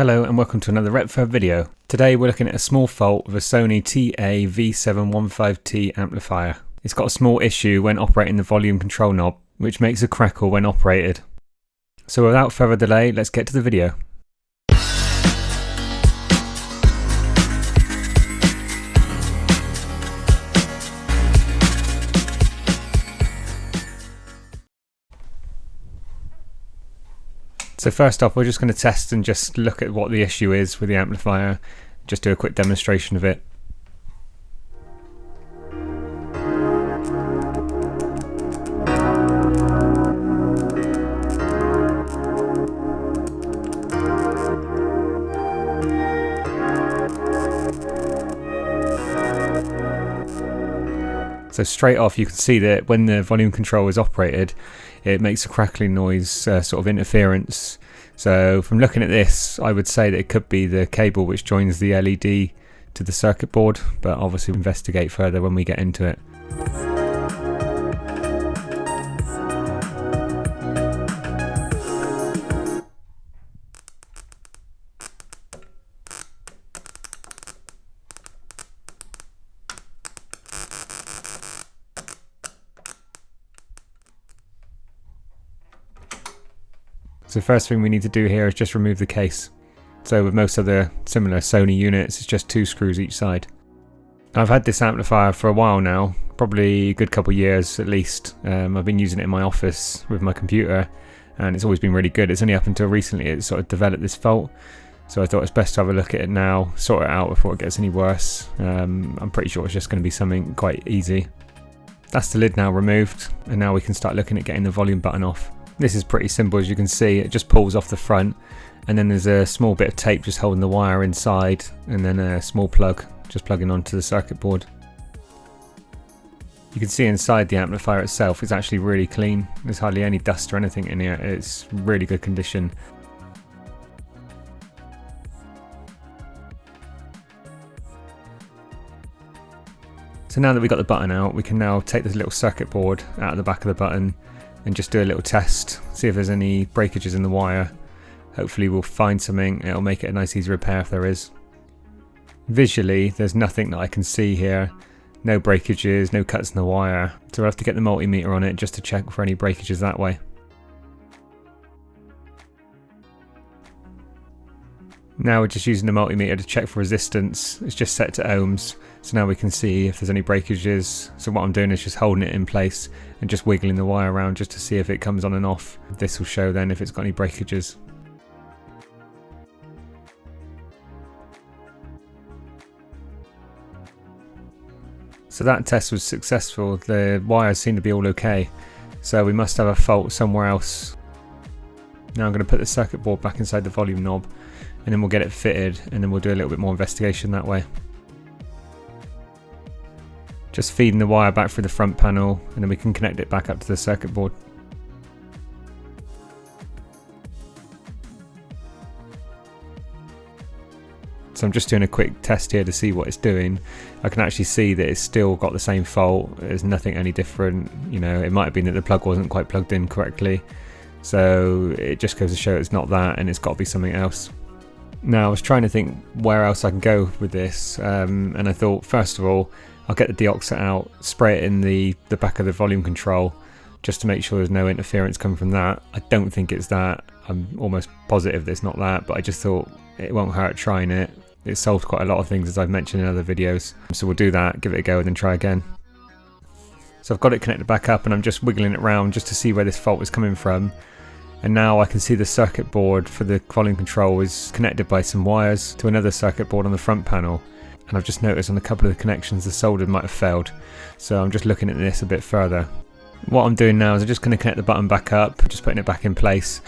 Hello and welcome to another Retfurb video. Today we're looking at a small fault with a Sony TA-V715T amplifier. It's got a small issue when operating the volume control knob, which makes a crackle when operated. So without further delay, let's get to the video. So first off, we're just going to test and just look at what the issue is with the amplifier, just do a quick demonstration of it. So straight off you can see that when the volume control is operated, it makes a crackling noise, sort of interference. So from looking at this, I would say that it could be the cable which joins the LED to the circuit board, but obviously investigate further when we get into it. So the first thing we need to do here is just remove the case. So with most other similar Sony units, it's just 2 screws each side. I've had this amplifier for a while now, probably a good couple of years at least. I've been using it in my office with my computer and it's always been really good. It's only up until recently it sort of developed this fault. So I thought it's best to have a look at it now, sort it out before it gets any worse. I'm pretty sure it's just going to be something quite easy. That's the lid now removed, and now we can start looking at getting the volume button off. This is pretty simple, as you can see. It just pulls off the front and then there's a small bit of tape just holding the wire inside, and then a small plug just plugging onto the circuit board. You can see inside the amplifier itself it's actually really clean. There's hardly any dust or anything in here. It's really good condition. So now that we've got the button out, we can now take this little circuit board out of the back of the button and just do a little test, see if there's any breakages in the wire. Hopefully we'll find something, it'll make it a nice easy repair if there is. Visually there's nothing that I can see here, no breakages, no cuts in the wire, so we'll have to get the multimeter on it just to check for any breakages that way. Now we're just using the multimeter to check for resistance. It's just set to ohms, so now we can see if there's any breakages. So what I'm doing is just holding it in place and just wiggling the wire around just to see if it comes on and off. This will show then if it's got any breakages. So that test was successful. The wires seem to be all okay, so we must have a fault somewhere else. Now I'm going to put the circuit board back inside the volume knob, and then we'll get it fitted, and then we'll do a little bit more investigation that way. Just feeding the wire back through the front panel, and then we can connect it back up to the circuit board. So I'm just doing a quick test here to see what it's doing. I can actually see that it's still got the same fault. There's nothing any different. You know, it might have been that the plug wasn't quite plugged in correctly. So it just goes to show it's not that, and it's got to be something else. Now I was trying to think where else I can go with this, and I thought first of all I'll get the deoxit out, spray it in the back of the volume control just to make sure there's no interference coming from that. I don't think it's that. I'm almost positive that it's not that, but I just thought it won't hurt trying it. It solved quite a lot of things, as I've mentioned in other videos, so we'll do that, give it a go and then try again. So I've got it connected back up and I'm just wiggling it around just to see where this fault is coming from. And now I can see the circuit board for the volume control is connected by some wires to another circuit board on the front panel. And I've just noticed on a couple of the connections the solder might have failed. So I'm just looking at this a bit further. What I'm doing now is I'm just going to connect the button back up, just putting it back in place.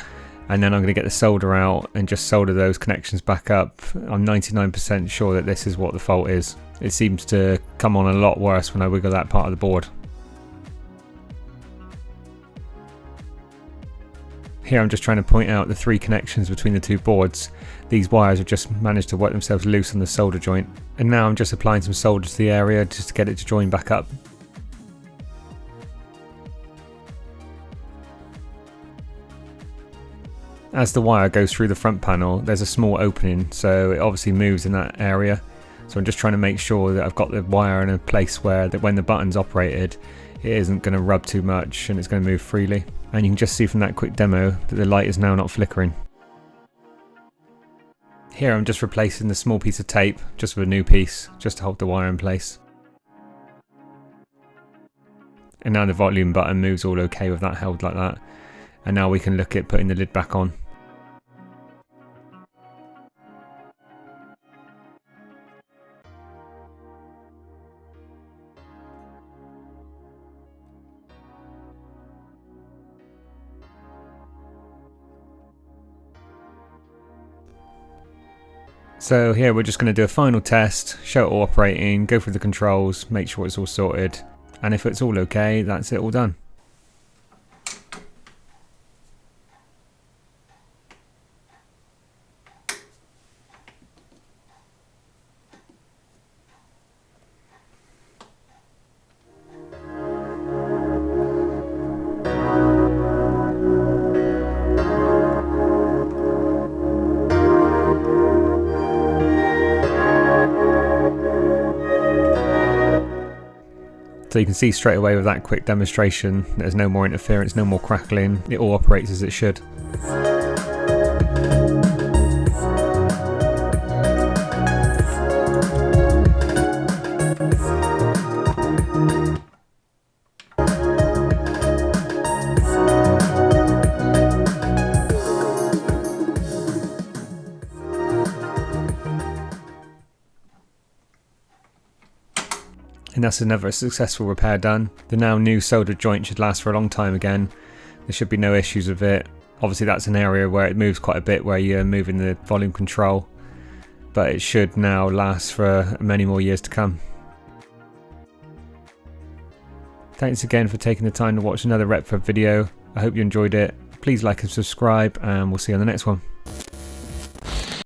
And then I'm going to get the solder out and just solder those connections back up. I'm 99% sure that this is what the fault is. It seems to come on a lot worse when I wiggle that part of the board. Here I'm just trying to point out the 3 connections between the 2 boards. These wires have just managed to work themselves loose on the solder joint. And now I'm just applying some solder to the area just to get it to join back up. As the wire goes through the front panel, there's a small opening, so it obviously moves in that area. So I'm just trying to make sure that I've got the wire in a place where that when the button's operated, it isn't going to rub too much and it's going to move freely. And you can just see from that quick demo that the light is now not flickering. Here I'm just replacing the small piece of tape just with a new piece, just to hold the wire in place. And now the volume button moves all okay with that held like that. And now we can look at putting the lid back on. So here we're just going to do a final test, show it all operating, go through the controls, make sure it's all sorted, and if it's all okay, that's it all done. So you can see straight away with that quick demonstration, there's no more interference, no more crackling, it all operates as it should. And that's another successful repair done. The now new soldered joint should last for a long time again. There should be no issues with it. Obviously that's an area where it moves quite a bit where you're moving the volume control, but it should now last for many more years to come. Thanks again for taking the time to watch another Retfurb video. I hope you enjoyed it. Please like and subscribe, and we'll see you on the next one.